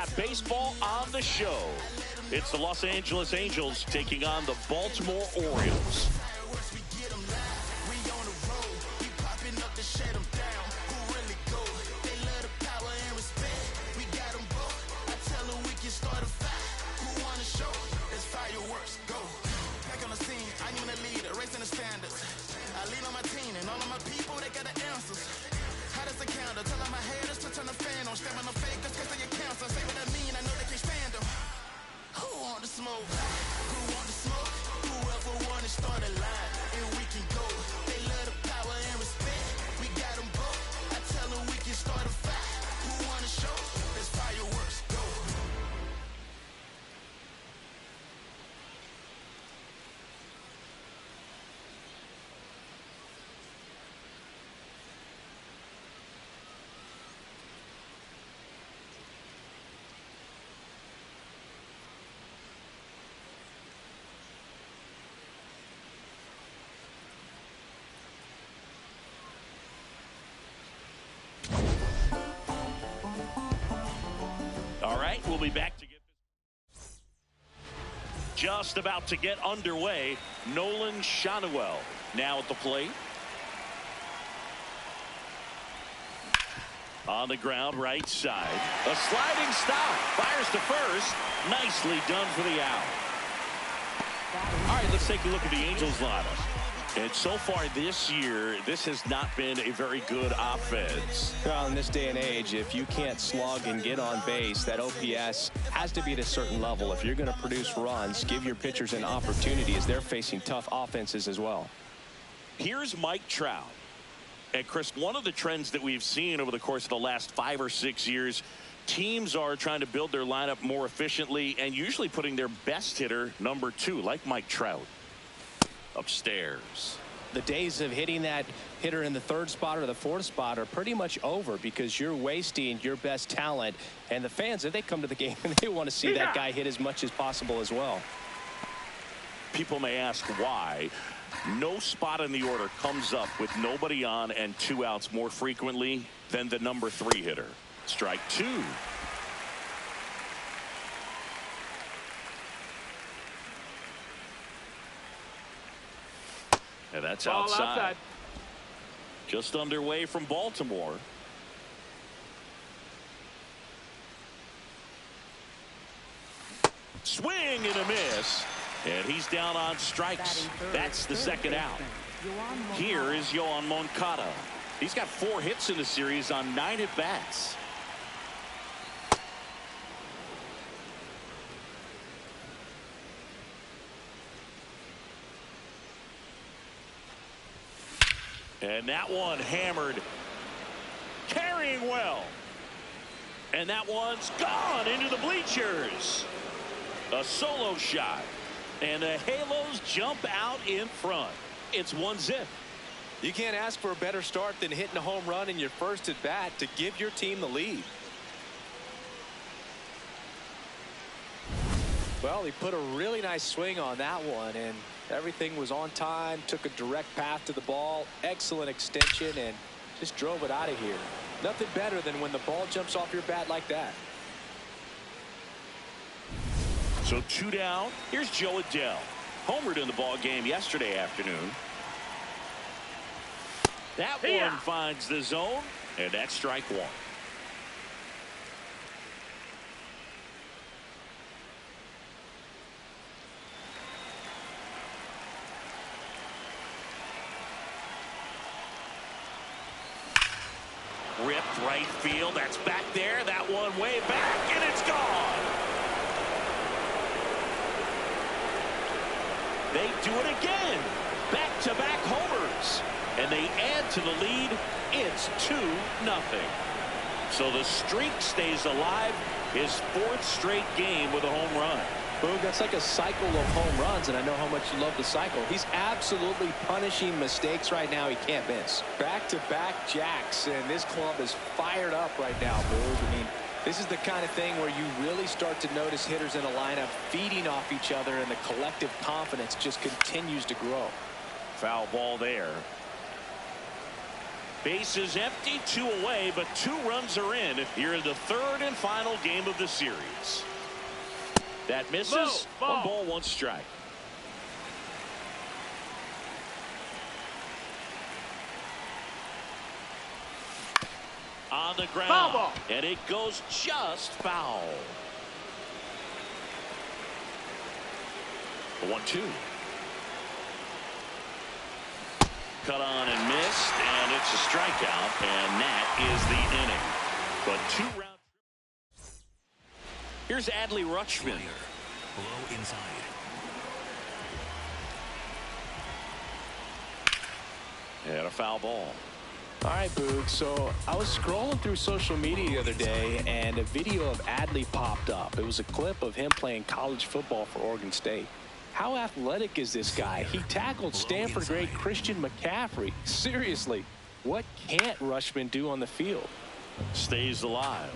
got baseball on the show. It's the Los Angeles Angels taking on the Baltimore Orioles. All right, we'll be back to get this. Just about to get underway. Nolan Shanuel now at the plate. On the ground, right side. A sliding stop. Fires to first. Nicely done for the out. All right, let's take a look at the Angels lineup. And so far this year, this has not been a very good offense. Well, in this day and age, if you can't slug and get on base, that OPS has to be at a certain level. If you're going to produce runs, give your pitchers an opportunity as they're facing tough offenses as well. Here's Mike Trout. And Chris, one of the trends that we've seen over the course of the last 5 or 6 years, teams are trying to build their lineup more efficiently and usually putting their best hitter number 2, like Mike Trout. Upstairs. The days of hitting that hitter in the 3rd spot or the 4th spot are pretty much over because you're wasting your best talent, and the fans, if they come to the game, they want to see that guy hit as much as possible as well. People may ask why. No spot in the order comes up with nobody on and 2 outs more frequently than the number 3 hitter. Strike 2. And that's outside. Just underway from Baltimore. Swing and a miss. And he's down on strikes. That's the 2nd out. Here is Yoan Moncada. He's got 4 hits in the series on 9 at-bats. And that one hammered. Carrying well. And that one's gone into the bleachers. A solo shot. And the Halos jump out in front. It's 1-0. You can't ask for a better start than hitting a home run in your first at bat to give your team the lead. Well, he put a really nice swing on that one, and everything was on time, took a direct path to the ball, excellent extension, and just drove it out of here. Nothing better than when the ball jumps off your bat like that. So 2 down. Here's Joe Adell. Homered in the ball game yesterday afternoon. That one finds the zone, and that's strike 1. Ripped right field. That's back there. That one way back, and it's gone. They do it again. Back-to-back homers. And they add to the lead. It's 2-0. So the streak stays alive. His 4th straight game with a home run. Boog, that's like a cycle of home runs, and I know how much you love the cycle. He's absolutely punishing mistakes right now he can't miss. Back-to-back jacks, and this club is fired up right now, Boog. I mean, this is the kind of thing where you really start to notice hitters in a lineup feeding off each other, and the collective confidence just continues to grow. Foul ball there. Bases empty, 2 away, but 2 runs are in here in the 3rd and final game of the series. That misses. 1 ball, 1 strike. On the ground. Foul ball. And it goes just foul. 1-2. Cut on and missed, and it's a strikeout, and that is the inning. But 2 rounds. Here's Adley Rutschman. Low inside. And a foul ball. All right, Boog. So I was scrolling through social media the other day, and a video of Adley popped up. It was a clip of him playing college football for Oregon State. How athletic is this guy? He tackled Stanford great Christian McCaffrey. Seriously, what can't Rutschman do on the field? Stays alive.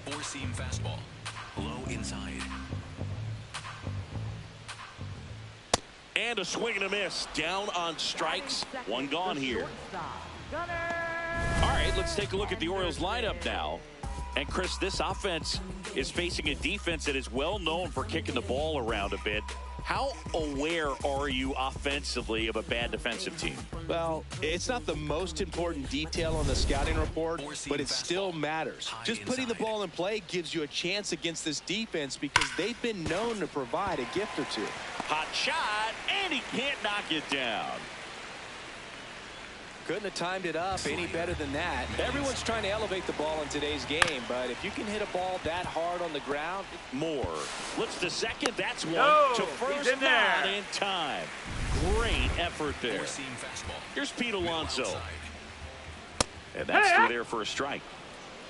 4-seam fastball. Low inside. And a swing and a miss. Down on strikes. 1 gone here. All right, let's take a look at the Orioles lineup now. And Chris, this offense is facing a defense that is well known for kicking the ball around a bit. How aware are you offensively of a bad defensive team? Well, it's not the most important detail on the scouting report, but it still matters. Just putting the ball in play gives you a chance against this defense because they've been known to provide a gift or two. Hot shot, and he can't knock it down. Couldn't have timed it up any better than that. Everyone's trying to elevate the ball in today's game, but if you can hit a ball that hard on the ground. Moore looks to second. That's 1 No, to first. Not in time. Great effort there. Here's Pete Alonso. And that's 2 there for a strike.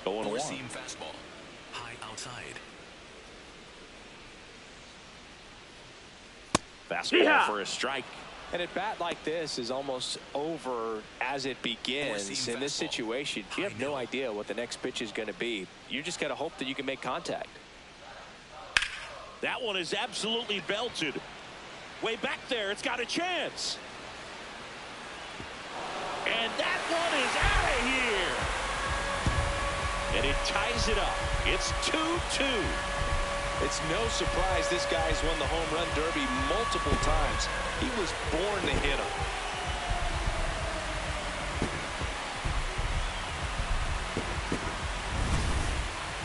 0-1. Fastball. High outside. Fastball for a strike. And a bat like this is almost over as it begins. In this situation, you have no idea what the next pitch is going to be. You just got to hope that you can make contact. That one is absolutely belted. Way back there, it's got a chance. And that one is out of here. And it ties it up. It's 2-2. It's no surprise this guy's won the home run derby multiple times. He was born to hit them.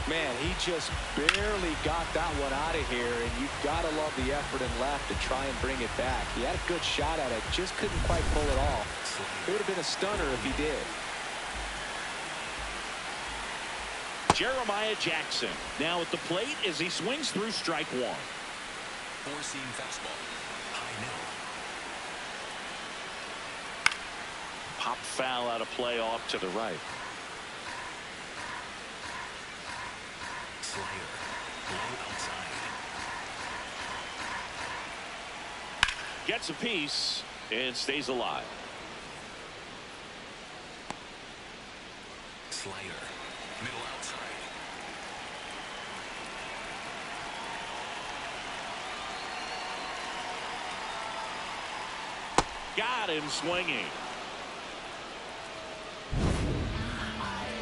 Man, he just barely got that one out of here, and you've got to love the effort and left to try and bring it back. He had a good shot at it, just couldn't quite pull it off. It would have been a stunner if he did. Jeremiah Jackson now at the plate as he swings through strike 1. 4-seam fastball. High middle. Pop foul out of play off to the right. Slider. Low outside. Gets a piece and stays alive. Slider. Middle outside. Got him swinging.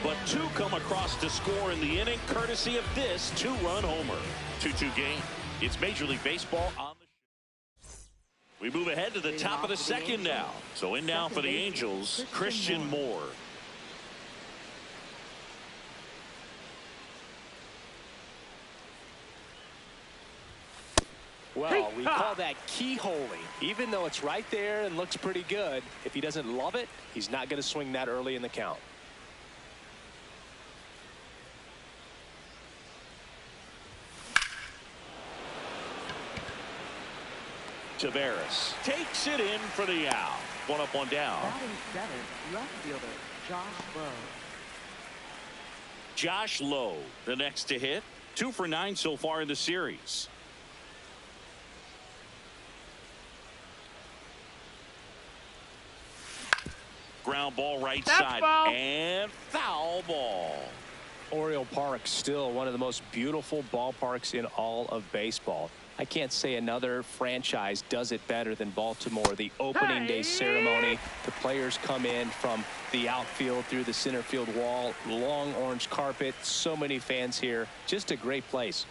But 2 come across to score in the inning, courtesy of this 2-run homer. 2-2 game. It's Major League Baseball on the show. We move ahead to the top of the 2nd now. So in now for the Angels, Christian Moore. Well, we call that keyholing. Even though it's right there and looks pretty good, if he doesn't love it, he's not going to swing that early in the count. Tavares takes it in for the out. 1 up, 1 down. Batting 7th, left fielder Josh Lowe. Josh Lowe, the next to hit. 2 for 9 so far in the series. Ground ball right side. Foul. And foul ball. Oriole Park still one of the most beautiful ballparks in all of baseball. I can't say another franchise does it better than Baltimore. The opening day ceremony, the players come in from the outfield through the center field wall, long orange carpet, so many fans here. Just a great place.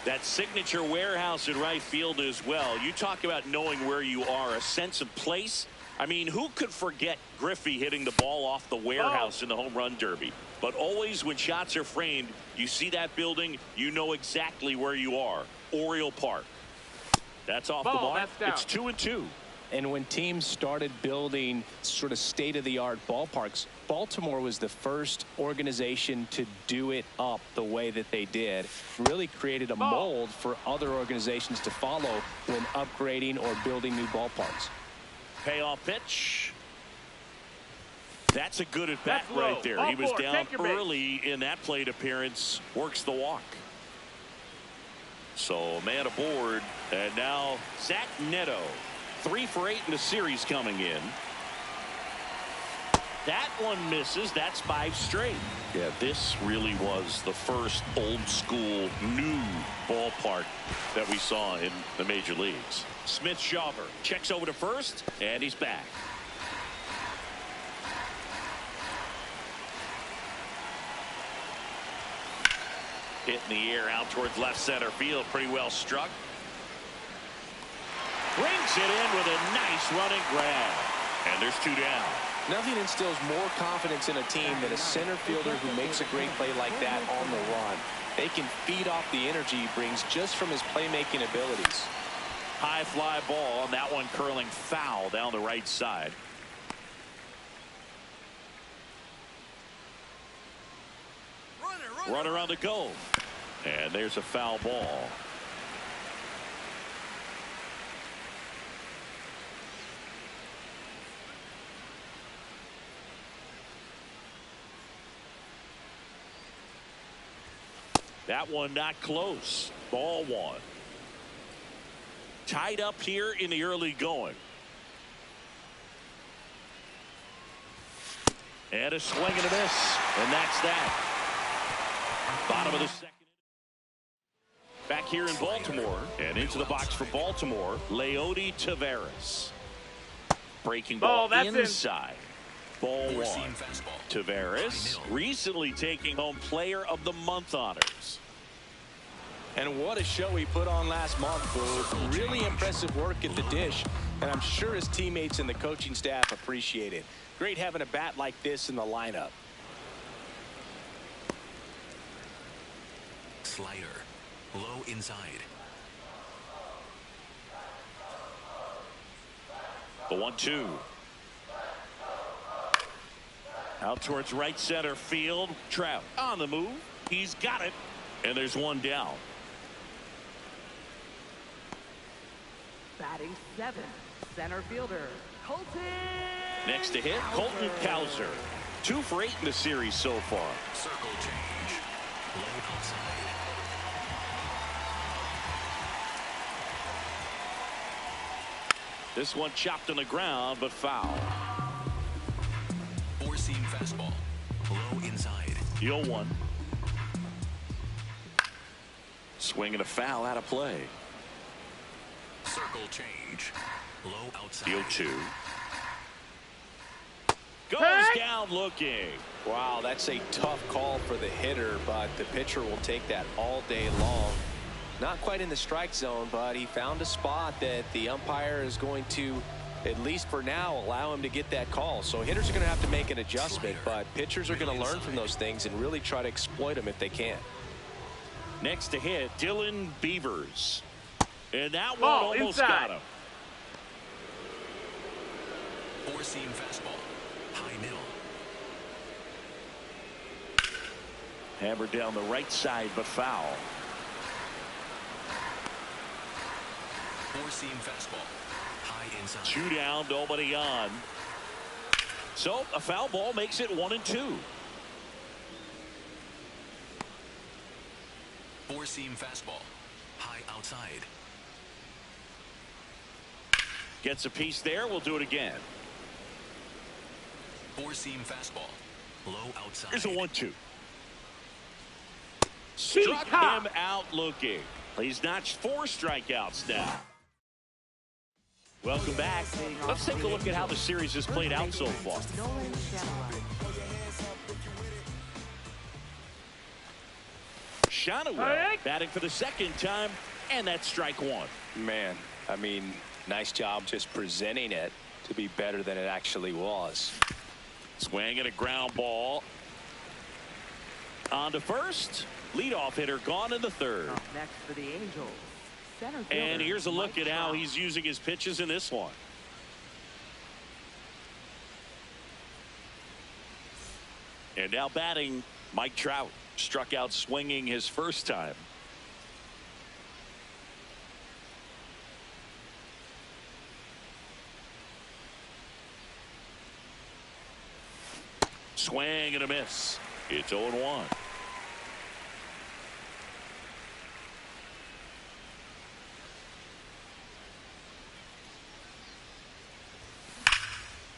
That signature warehouse in right field as well. You talk about knowing where you are, a sense of place. I mean, who could forget Griffey hitting the ball off the warehouse in the home run derby? But always when shots are framed, you see that building, you know exactly where you are. Oriole Park. That's off the mark. It's 2-2. And when teams started building sort of state-of-the-art ballparks, Baltimore was the first organization to do it up the way that they did. Really created a mold for other organizations to follow when upgrading or building new ballparks. Payoff pitch. That's a good at bat right there. He was down early in that plate appearance. Works the walk. So a man aboard. And now Zach Neto. 3 for 8 in the series coming in. That one misses. That's 5 straight. Yeah, this really was the first old school new ballpark that we saw in the major leagues. Smith-Shawver checks over to first, and he's back. Hit in the air out towards left center field. Pretty well struck. Brings it in with a nice running grab. And there's 2 down. Nothing instills more confidence in a team than a center fielder who makes a great play like that on the run. They can feed off the energy he brings just from his playmaking abilities. High fly ball, and that one curling foul down the right side. Runner on the go. And there's a foul ball. That one not close. Ball 1. Tied up here in the early going. And a swing and a miss. And that's that. Bottom of the second. Back here in Baltimore. And into the box for Baltimore. Leody Taveras. Breaking ball inside. Ball 1. Taveras recently taking home Player of the Month honors. And what a show he put on last month, Boo. Really impressive work at the dish, and I'm sure his teammates and the coaching staff appreciate it. Great having a bat like this in the lineup. Slider. Low inside. The 1-2. Out towards right center field. Trout on the move. He's got it. And there's 1 down. Batting 7th, center fielder, Colton. Next to hit, Colton Cowser. 2 for 8 in the series so far. Circle change. Low outside. This one chopped on the ground, but foul. 4-seam fastball. Low inside. 0-1. Swing and a foul out of play. Circle change. Low outside. 0-2. Goes down looking. Wow, that's a tough call for the hitter, but the pitcher will take that all day long. Not quite in the strike zone, but he found a spot that the umpire is going to, at least for now, allow him to get that call. So hitters are going to have to make an adjustment, but pitchers are going to learn from those things and really try to exploit them if they can. Next to hit, Dylan Beavers. And that one almost got him. 4-seam fastball. High middle. Hammered down the right side, but foul. 4-seam fastball. High inside. 2 down, nobody on. So a foul ball makes it 1-2. 4-seam fastball. High outside. Gets a piece there. We'll do it again. 4-seam fastball. Low outside. Here's a 1-2. Struck him out looking. He's notched 4 strikeouts now. Welcome back. Let's take a look at how the series has played out so far. Shanawill batting for the second time, and that's strike 1. Man, I mean, nice job just presenting it to be better than it actually was. Swing and a ground ball. On to first. Leadoff hitter gone in the third. Up next for the Angels, center And fielder here's a look Mike at how Trout. he's using his pitches in this one. And now batting, Mike Trout. Struck out swinging his first time. Swing and a miss. It's 0-1.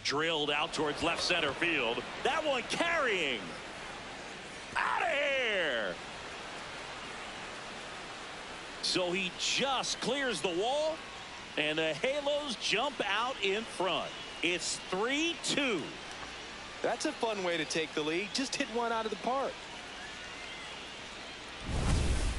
Drilled out towards left center field. That one carrying. Out of here. So he just clears the wall, and the Halos jump out in front. It's 3-2. That's a fun way to take the lead. Just hit one out of the park.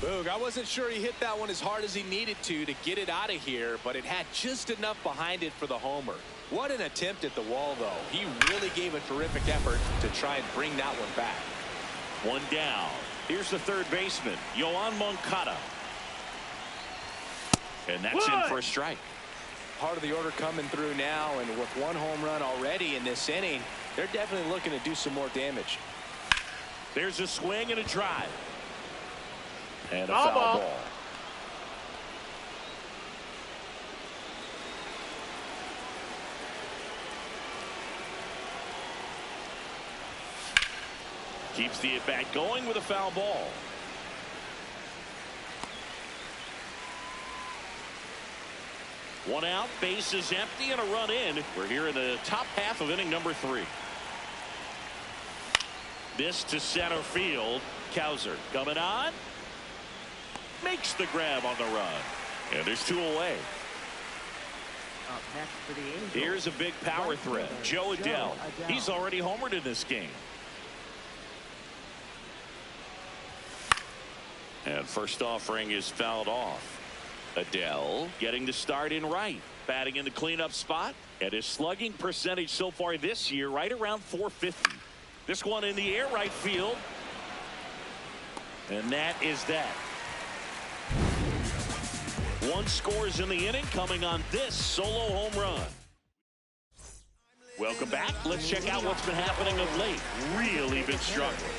Boog, I wasn't sure he hit that one as hard as he needed to get it out of here, but it had just enough behind it for the homer. What an attempt at the wall, though. He really gave a terrific effort to try and bring that one back. One down. Here's the third baseman, Yoan Moncada. And that's in for a strike. Part of the order coming through now, and with 1 home run already in this inning, they're definitely looking to do some more damage. There's a swing and a drive. And a foul ball. Keeps the at-bat going with a foul ball. One out, base is empty, and a run in. We're here in the top half of inning number 3. This to center field. Cowser coming on. Makes the grab on the run. And there's 2 away. Up next for the Angels, Here's a big power right threat. fielder, Joe Adell. Adell. He's already homered in this game. And first offering is fouled off. Adell getting the start in right. Batting in the cleanup spot. And his slugging percentage so far this year right around .450. This one in the air right field. And that is that. 1 scores in the inning coming on this solo home run. Welcome back. Let's check out what's been happening of late. Really been struggling.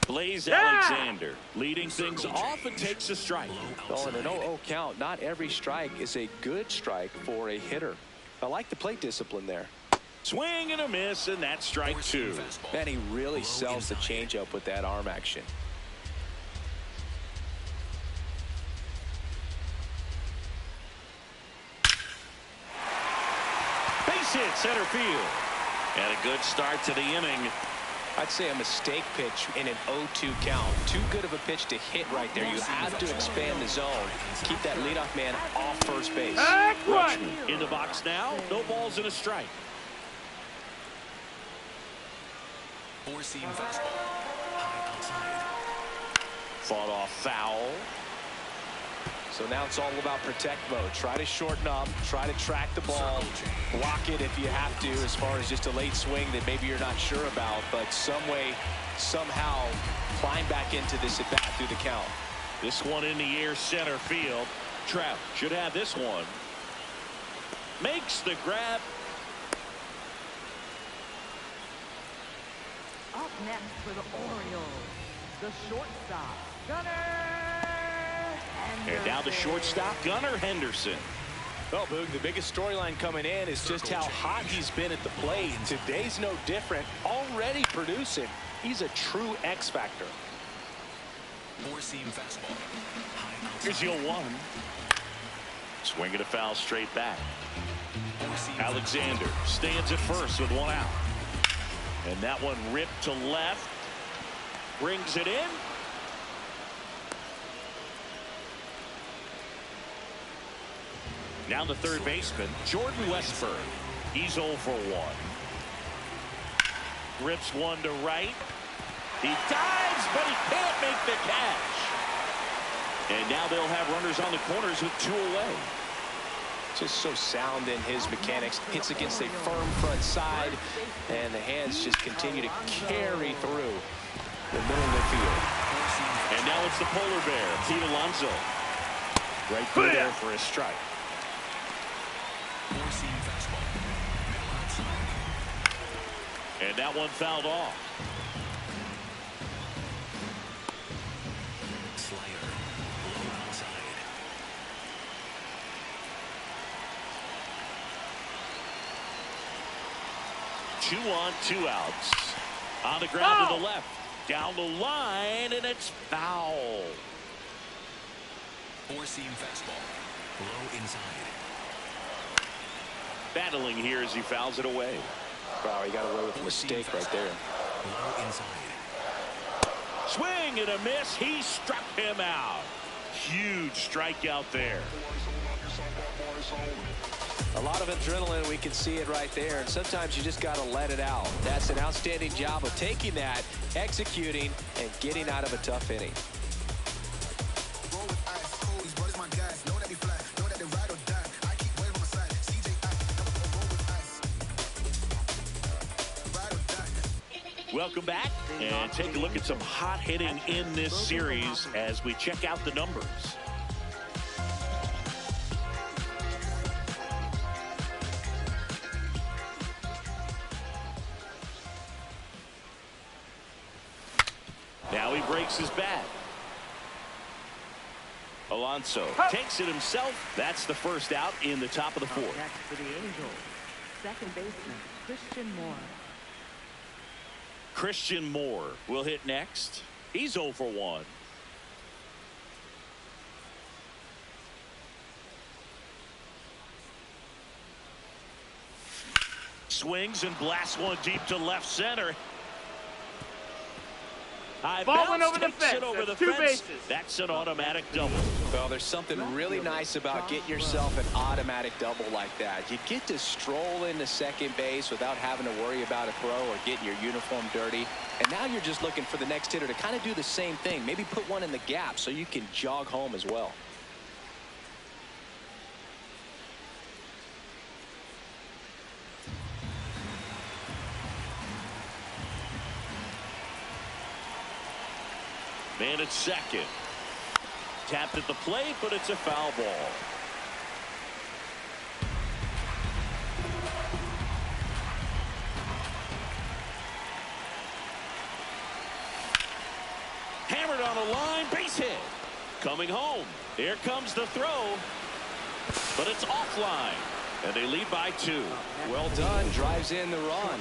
Blaze Alexander leading things off and takes a strike. Oh, in an 0-0 count, not every strike is a good strike for a hitter. I like the plate discipline there. Swing and a miss, and that's strike 2. Man, he really sells the changeup with that arm action. Base hit center field. And a good start to the inning. I'd say a mistake pitch in an 0-2 count. Too good of a pitch to hit right there. You have to expand the zone. Keep that leadoff man off first base. Rutschman in the box now. No balls and a strike. 4-seam fastball. High outside. Fought off foul. So now it's all about protect mode. Try to shorten up. Try to track the ball. Block it if you have to, as far as just a late swing that maybe you're not sure about. But some way, somehow, climb back into this at bat through the count. This one in the air center field. Trout should have this one. Makes the grab. Up next for the Orioles, the shortstop, Gunnar Henderson. And now the shortstop, Gunnar Henderson. Well, Boog, the biggest storyline coming in is just how hot he's been at the plate. Today's no different. Already producing. He's a true X factor. 4-seam fastball. High outside. Here's your 1. Swing and a foul straight back. 4-seam Alexander stands at first with 1 out. And that one ripped to left. Brings it in. Now the third baseman, Jordan Westburg. He's 0 for 1. Rips one to right. He dives, but he can't make the catch. And now they'll have runners on the corners with 2 away. Just so sound in his mechanics. Hits against a firm front side, and the hands just continue to carry through the middle of the field. And now it's the polar bear, Pete Alonso. Right through there for a strike. Four-seam fastball. Middle outside. And that one fouled off. Slider. Low outside. 2 on, 2 outs. On the ground to the left. Down the line, and it's foul. Four-seam fastball. Low inside. Battling here as he fouls it away. Wow, he got away with a mistake right there. Low inside. Swing and a miss. He struck him out. Huge strikeout there. A lot of adrenaline. We can see it right there. And sometimes you just got to let it out. That's an outstanding job of taking that, executing, and getting out of a tough inning. Welcome back, and take a look at some hot hitting in this series as we check out the numbers. Now he breaks his bat. Alonso takes it himself. That's the first out in the top of the 4th. Next for the Angels, second baseman Christian Moore. Christian Moore will hit next. He's 0 for 1. Swings and blasts one deep to left center. High Ball went bounce, over the takes fence. it over That's the 2 fence. bases. That's an automatic double. Well, there's something really nice about getting yourself an automatic double like that. You get to stroll into second base without having to worry about a throw or getting your uniform dirty. And now you're just looking for the next hitter to kind of do the same thing. Maybe put one in the gap so you can jog home as well. Man at second. Tapped at the plate, but it's a foul ball. Hammered on a line, base hit. Coming home. Here comes the throw. But it's offline. And they lead by 2. Well done. Drives in the run.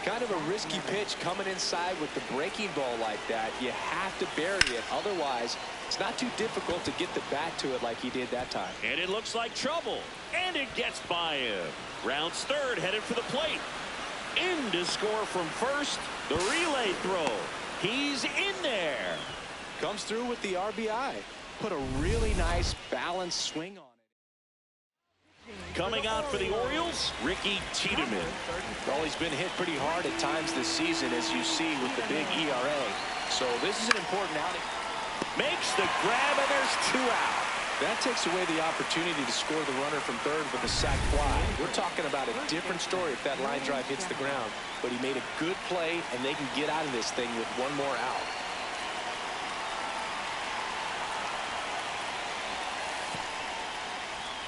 Kind of a risky pitch coming inside with the breaking ball like that. You have to bury it. Otherwise, it's not too difficult to get the bat to it like he did that time. And it looks like trouble. And it gets by him. Rounds third, headed for the plate. In to score from first. The relay throw. He's in there. Comes through with the RBI. Put a really nice balanced swing on it. Coming out for the Orioles, Ricky Tiedemann. Well, he's been hit pretty hard at times this season, as you see with the big ERA. So this is an important outing. Makes the grab, and there's 2 out. That takes away the opportunity to score the runner from third with a sac fly. We're talking about a different story if that line drive hits the ground. But he made a good play, and they can get out of this thing with one more out.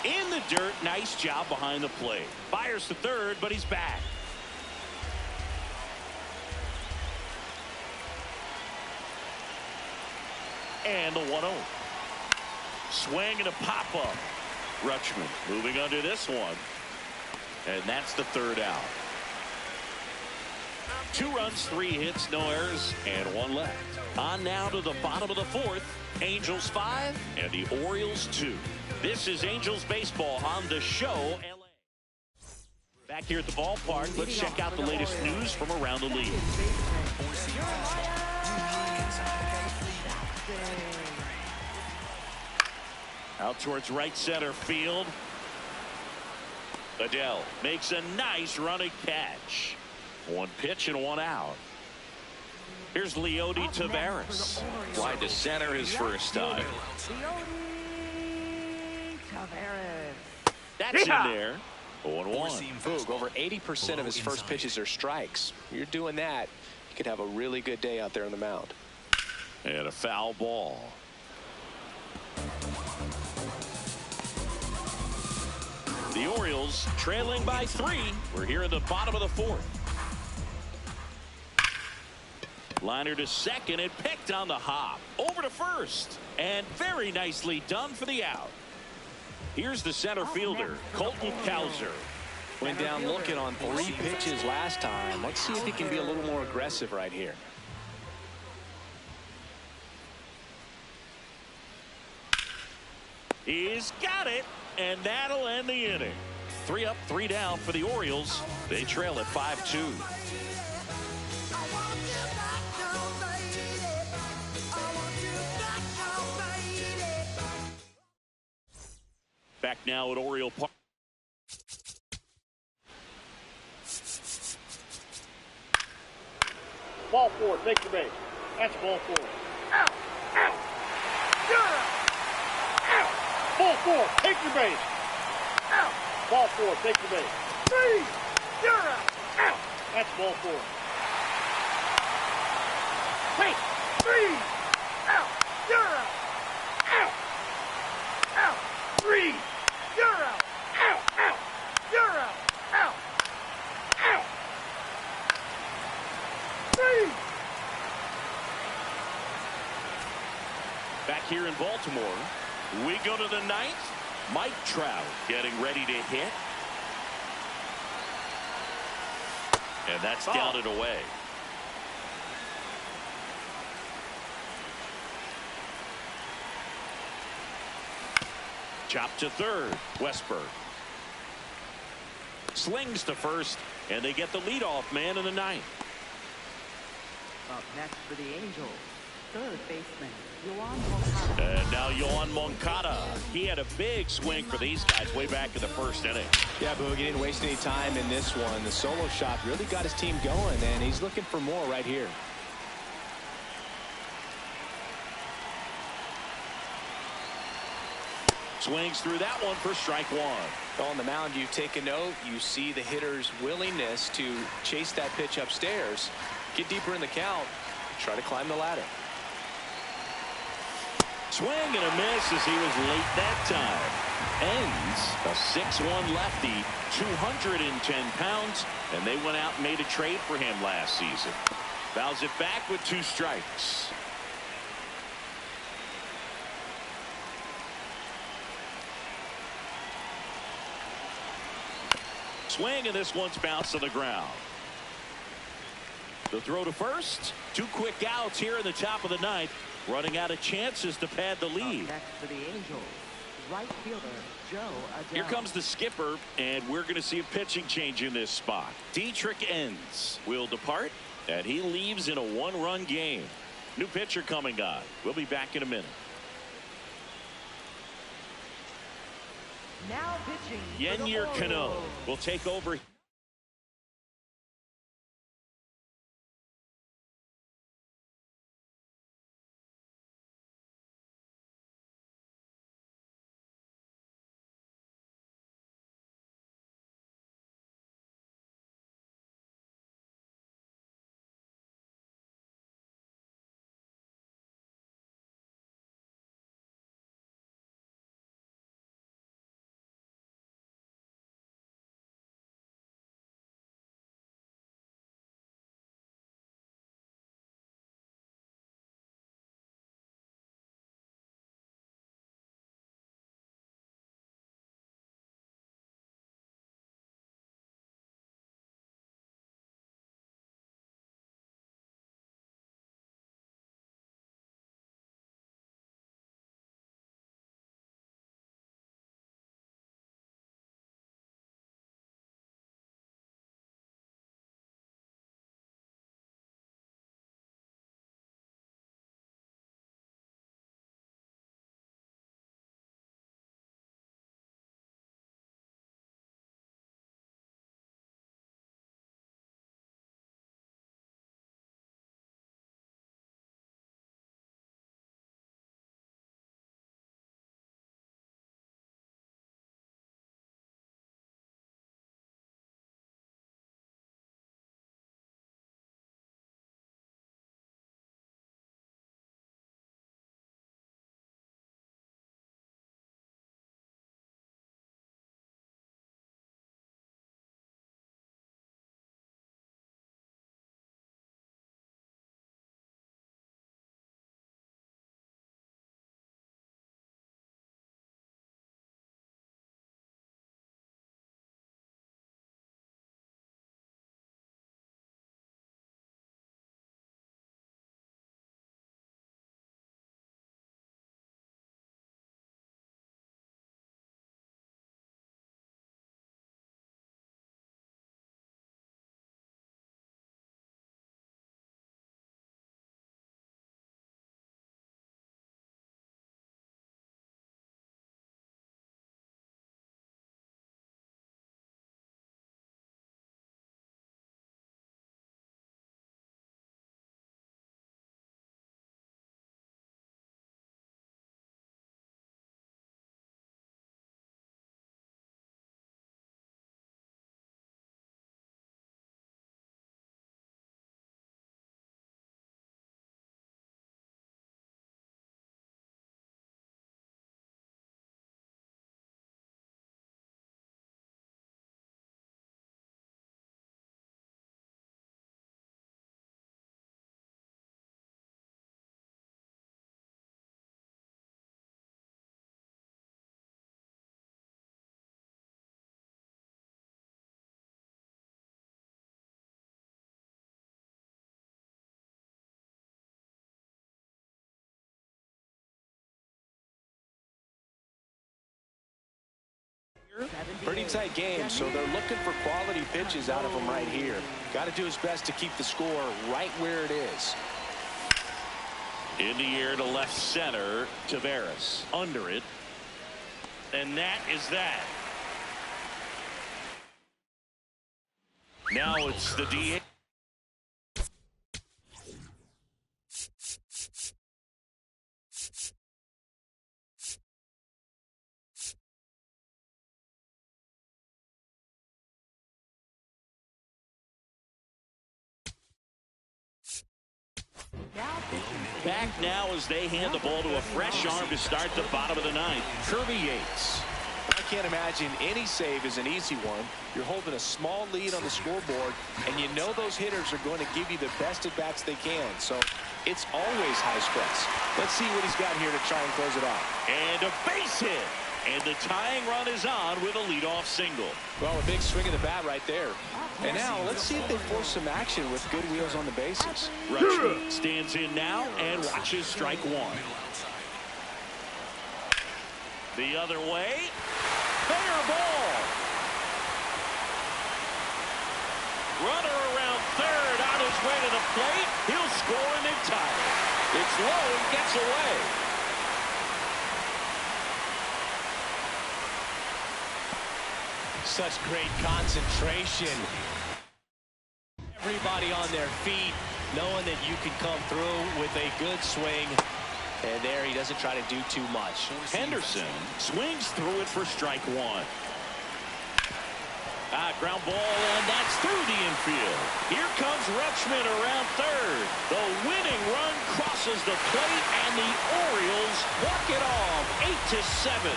In the dirt, nice job behind the plate. Fires to third, but he's back. And the 1-0. Swing and a pop-up. Rutschman moving under this one. And that's the 3rd out. 2 runs, 3 hits, no errors, and 1 left. On now to the bottom of the 4th. Angels 5 and the Orioles 2. This is Angels baseball on the show. LA. Back here at the ballpark, let's check out the latest news from around the league. Out towards right center field. Adele makes a nice running catch. One pitch and one out. Here's Leody Taveras. Wide to center his first time. That's in there. 0-1. Boog, over 80% of his first pitches are strikes. You're doing that, you could have a really good day out there on the mound. And a foul ball. The Orioles trailing by 3. We're here in the bottom of the 4th. Liner to second and picked on the hop. Over to first. And very nicely done for the out. Here's the center fielder, Colton Cowser. Went down looking on 3 pitches last time. Let's see if he can be a little more aggressive right here. He's got it, and that'll end the inning. 3 up, 3 down for the Orioles. They trail at 5-2. Back now at Oriole Park. Ball 4, take the base. That's ball 4. Out, out. You're out. Out. Ball 4, take your base. Out. Ball 4, take the base. 3. You're out. Out. That's ball 4. Take 3. Out. You're out. Out. Out. 3. You're out. Out. Out. You're out. Out. Out. 3. Back here in Baltimore, we go to the 9th. Mike Trout getting ready to hit. And that's down and away. Chop to third. Westberg slings to first, and they get the leadoff man in the 9th. Up next for the Angels, third baseman, Yoan Moncada. And now Yoan Moncada. He had a big swing for these guys way back in the first inning. Yeah, Boog, he didn't waste any time in this one. The solo shot really got his team going, and he's looking for more right here. Swings through that one for strike 1. On the mound, you take a note. You see the hitter's willingness to chase that pitch upstairs, get deeper in the count, try to climb the ladder. Swing and a miss as he was late that time. Ends a 6'1 lefty, 210 pounds, and they went out and made a trade for him last season. Fouls it back with 2 strikes. Swing, and this one's bounced to the ground. The throw to first. 2 quick outs here in the top of the 9th. Running out of chances to pad the lead. Up next for the Angels, right fielder, Joe Adele. Here comes the skipper, and we're going to see a pitching change in this spot. Dietrich Enns will depart, and he leaves in a 1-run game. New pitcher coming on. We'll be back in a minute. Now pitching for the Yennier Cano Orioles. will take over. Pretty tight game, so they're looking for quality pitches out of him right here. Got to do his best to keep the score right where it is. In the air to left center, Taveras under it, and that is that. Now it's the DH. Back now as they hand the ball to a fresh arm to start the bottom of the ninth. Kirby Yates. I can't imagine any save is an easy one. You're holding a small lead on the scoreboard, and you know those hitters are going to give you the best at-bats they can. So it's always high stress. Let's see what he's got here to try and close it out. And a base hit. And the tying run is on with a leadoff single. Well, a big swing of the bat right there. And now let's see if they force some action with good wheels on the bases. Rutschke stands in now and watches strike one. The other way. Fair ball. Runner around third on his way to the plate. He'll score and they tie it. It's low and gets away. Such great concentration. Everybody on their feet, knowing that you can come through with a good swing. And there he doesn't try to do too much. Henderson swings through it for strike one. Ground ball, and that's through the infield. Here comes Rutschman around third. The winning run crosses the plate, and the Orioles walk it off 8-7.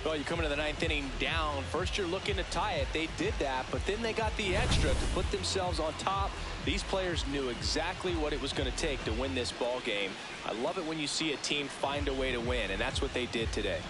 Well, you come into the ninth inning down. First, you're looking to tie it. They did that, but then they got the extra to put themselves on top. These players knew exactly what it was going to take to win this ball game. I love it when you see a team find a way to win, and that's what they did today.